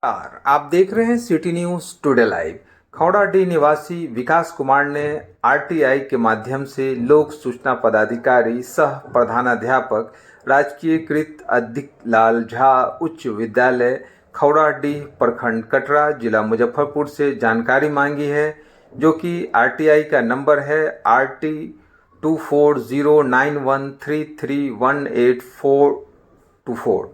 आप देख रहे हैं सिटी न्यूज टुडे लाइव। खौड़ाडीह निवासी विकास कुमार ने आरटीआई के माध्यम से लोक सूचना पदाधिकारी सह प्रधानाध्यापक राजकीयकृत अधिक लाल झा उच्च विद्यालय खौड़ाडीह प्रखंड कटरा जिला मुजफ्फरपुर से जानकारी मांगी है, जो कि आरटीआई का नंबर है RT240913318424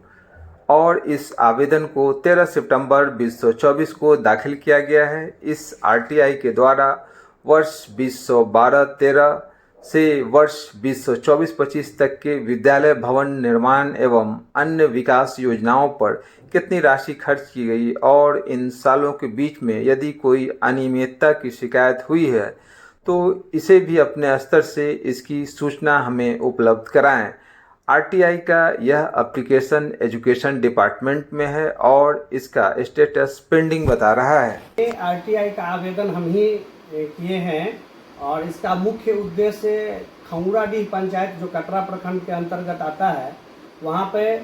और इस आवेदन को 13 सितंबर 2024 को दाखिल किया गया है। इस आरटीआई के द्वारा वर्ष 2012-13 से वर्ष 2024-25 तक के विद्यालय भवन निर्माण एवं अन्य विकास योजनाओं पर कितनी राशि खर्च की गई और इन सालों के बीच में यदि कोई अनियमितता की शिकायत हुई है तो इसे भी अपने स्तर से इसकी सूचना हमें उपलब्ध कराएं। आरटीआई का यह एप्लीकेशन एजुकेशन डिपार्टमेंट में है और इसका स्टेटस पेंडिंग बता रहा है। आरटीआई का आवेदन हम ही किए हैं और इसका मुख्य उद्देश्य खौड़ाडीह पंचायत जो कटरा प्रखंड के अंतर्गत आता है, वहाँ पे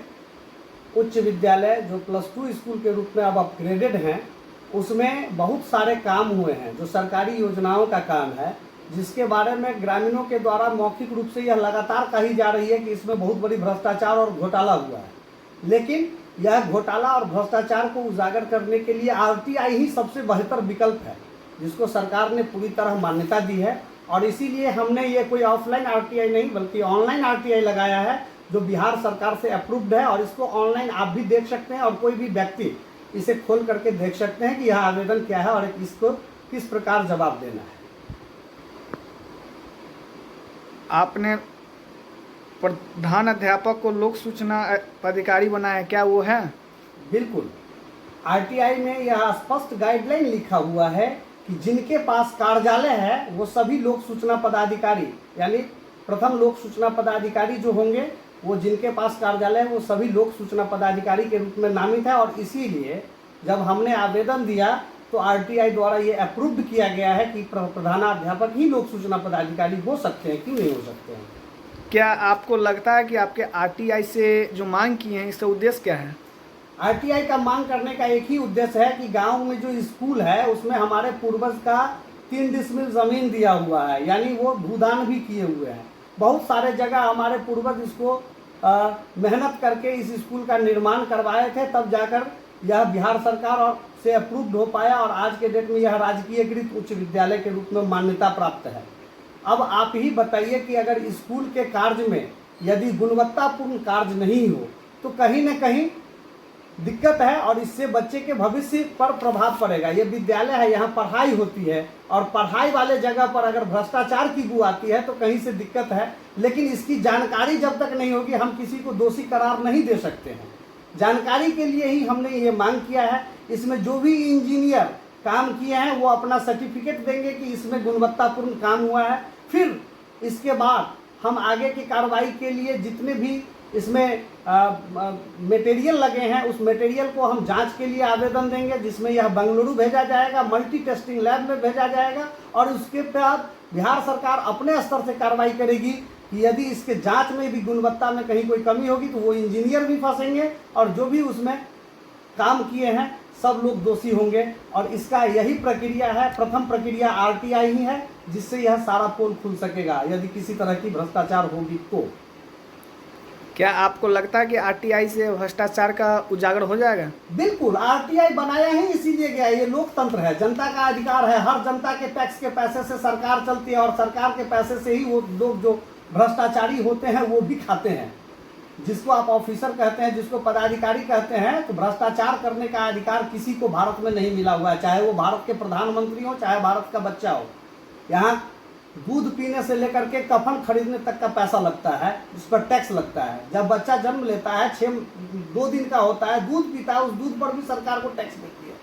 उच्च विद्यालय जो +2 स्कूल के रूप में अब अपग्रेडेड हैं, उसमें बहुत सारे काम हुए हैं जो सरकारी योजनाओं का काम है, जिसके बारे में ग्रामीणों के द्वारा मौखिक रूप से यह लगातार कही जा रही है कि इसमें बहुत बड़ी भ्रष्टाचार और घोटाला हुआ है। लेकिन यह घोटाला और भ्रष्टाचार को उजागर करने के लिए आरटीआई ही सबसे बेहतर विकल्प है, जिसको सरकार ने पूरी तरह मान्यता दी है। और इसीलिए हमने ये कोई ऑफलाइन आरटीआई नहीं बल्कि ऑनलाइन आरटीआई लगाया है, जो बिहार सरकार से अप्रूव्ड है। और इसको ऑनलाइन आप भी देख सकते हैं और कोई भी व्यक्ति इसे खोल करके देख सकते हैं कि यह आवेदन क्या है और इसको किस प्रकार जवाब देना है। आपने प्रधान अध्यापक को लोक सूचना पदाधिकारी बनाया, क्या वो है? बिल्कुल, आरटीआई में यह स्पष्ट गाइडलाइन लिखा हुआ है कि जिनके पास कार्यालय है वो सभी लोक सूचना पदाधिकारी, यानी प्रथम लोक सूचना पदाधिकारी जो होंगे वो जिनके पास कार्यालय है वो सभी लोक सूचना पदाधिकारी के रूप में नामित है। और इसीलिए जब हमने आवेदन दिया तो आरटीआई द्वारा ये अप्रूव्ड किया गया है कि प्रधानाध्यापक ही लोक सूचना पदाधिकारी हो सकते हैं, क्यों नहीं हो सकते हैं। क्या आपको लगता है कि आपके आरटीआई से जो मांग की है इसका उद्देश्य क्या है? आरटीआई का मांग करने का एक ही उद्देश्य है कि गांव में जो स्कूल है उसमें हमारे पूर्वज का 3 डिसमिल जमीन दिया हुआ है, यानी वो भूदान भी किए हुए हैं। बहुत सारे जगह हमारे पूर्वज इसको मेहनत करके इस स्कूल का निर्माण करवाए थे, तब जाकर यह बिहार सरकार और से अप्रूव्ड हो पाया और आज के डेट में यह राजकीयकृत उच्च विद्यालय के रूप में मान्यता प्राप्त है। अब आप ही बताइए कि अगर स्कूल के कार्य में यदि गुणवत्तापूर्ण कार्य नहीं हो तो कहीं न कहीं दिक्कत है और इससे बच्चे के भविष्य पर प्रभाव पड़ेगा। ये विद्यालय है, यहाँ पढ़ाई होती है और पढ़ाई वाले जगह पर अगर भ्रष्टाचार की बू आती है तो कहीं से दिक्कत है। लेकिन इसकी जानकारी जब तक नहीं होगी हम किसी को दोषी करार नहीं दे सकते हैं। जानकारी के लिए ही हमने ये मांग किया है। इसमें जो भी इंजीनियर काम किए हैं वो अपना सर्टिफिकेट देंगे कि इसमें गुणवत्तापूर्ण काम हुआ है। फिर इसके बाद हम आगे की कार्रवाई के लिए जितने भी इसमें मटेरियल लगे हैं उस मटेरियल को हम जांच के लिए आवेदन देंगे, जिसमें यह बेंगलुरु भेजा जाएगा, मल्टी टेस्टिंग लैब में भेजा जाएगा और उसके बाद बिहार सरकार अपने स्तर से कार्रवाई करेगी कि यदि इसके जांच में भी गुणवत्ता में कहीं कोई कमी होगी तो वो इंजीनियर भी फंसेंगे और जो भी उसमें काम किए हैं सब लोग दोषी होंगे। और इसका यही प्रक्रिया है, प्रथम प्रक्रिया आरटीआई ही है, जिससे यह सारा पोल खुल सकेगा यदि किसी तरह की भ्रष्टाचार होगी तो। क्या आपको लगता है कि आरटीआई से भ्रष्टाचार का उजागर हो जाएगा? बिल्कुल, आरटीआई बनाया ही इसीलिए गया है। ये लोकतंत्र है, जनता का अधिकार है। हर जनता के टैक्स के पैसे से सरकार चलती है और सरकार के पैसे से ही वो लोग जो भ्रष्टाचारी होते हैं वो भी खाते हैं। जिसको आप ऑफिसर कहते हैं, जिसको पदाधिकारी कहते हैं, तो भ्रष्टाचार करने का अधिकार किसी को भारत में नहीं मिला हुआ है, चाहे वो भारत के प्रधानमंत्री हो चाहे भारत का बच्चा हो। यहाँ दूध पीने से लेकर के कफन खरीदने तक का पैसा लगता है, उस पर टैक्स लगता है। जब बच्चा जन्म लेता है 2 दिन का होता है, दूध पीता है, उस दूध पर भी सरकार को टैक्स देती है।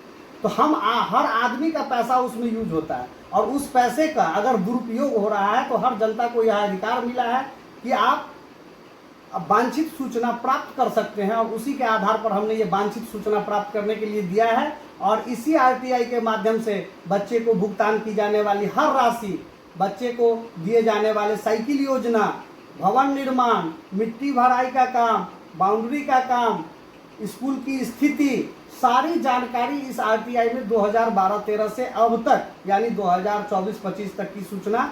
तो हर आदमी का पैसा उसमें यूज होता है और उस पैसे का अगर दुरुपयोग हो रहा है तो हर जनता को यह अधिकार मिला है कि आप वांछित सूचना प्राप्त कर सकते हैं और उसी के आधार पर हमने ये वांछित सूचना प्राप्त करने के लिए दिया है। और इसी आरटीआई के माध्यम से बच्चे को भुगतान की जाने वाली हर राशि, बच्चे को दिए जाने वाले साइकिल योजना, भवन निर्माण, मिट्टी भराई का काम, बाउंड्री का काम, स्कूल की स्थिति, सारी जानकारी इस आरटीआई में 2012-13 से अब तक यानी 2024-25 तक की सूचना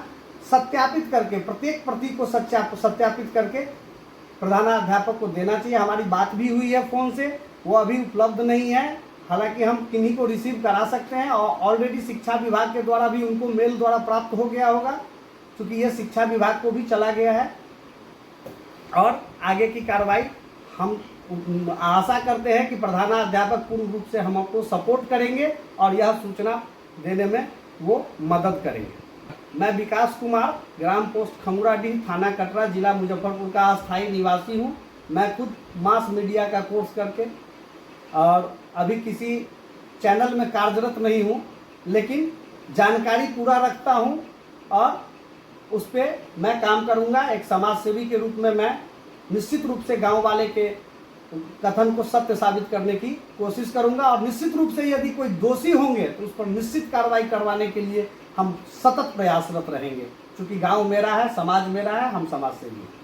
सत्यापित करके प्रत्येक प्रति को सत्यापित करके प्रधानाध्यापक को देना चाहिए। हमारी बात भी हुई है फ़ोन से, वो अभी उपलब्ध नहीं है, हालांकि हम किन्हीं को रिसीव करा सकते हैं और ऑलरेडी शिक्षा विभाग के द्वारा भी उनको मेल द्वारा प्राप्त हो गया होगा, क्योंकि ये शिक्षा विभाग को भी चला गया है। और आगे की कार्रवाई हम आशा करते हैं कि प्रधानाध्यापक पूर्ण रूप से हमको सपोर्ट करेंगे और यह सूचना देने में वो मदद करेंगे। मैं विकास कुमार, ग्राम पोस्ट खमुराडीह, थाना कटरा, जिला मुजफ्फरपुर का अस्थायी निवासी हूँ। मैं खुद मास मीडिया का कोर्स करके और अभी किसी चैनल में कार्यरत नहीं हूँ, लेकिन जानकारी पूरा रखता हूँ और उस पर मैं काम करूँगा। एक समाज सेवी के रूप में मैं निश्चित रूप से गांव वाले के कथन को सत्य साबित करने की कोशिश करूंगा और निश्चित रूप से यदि कोई दोषी होंगे तो उस पर निश्चित कार्रवाई करवाने के लिए हम सतत प्रयासरत रहेंगे, क्योंकि गांव मेरा है, समाज मेरा है, हम समाज सेवी हैं।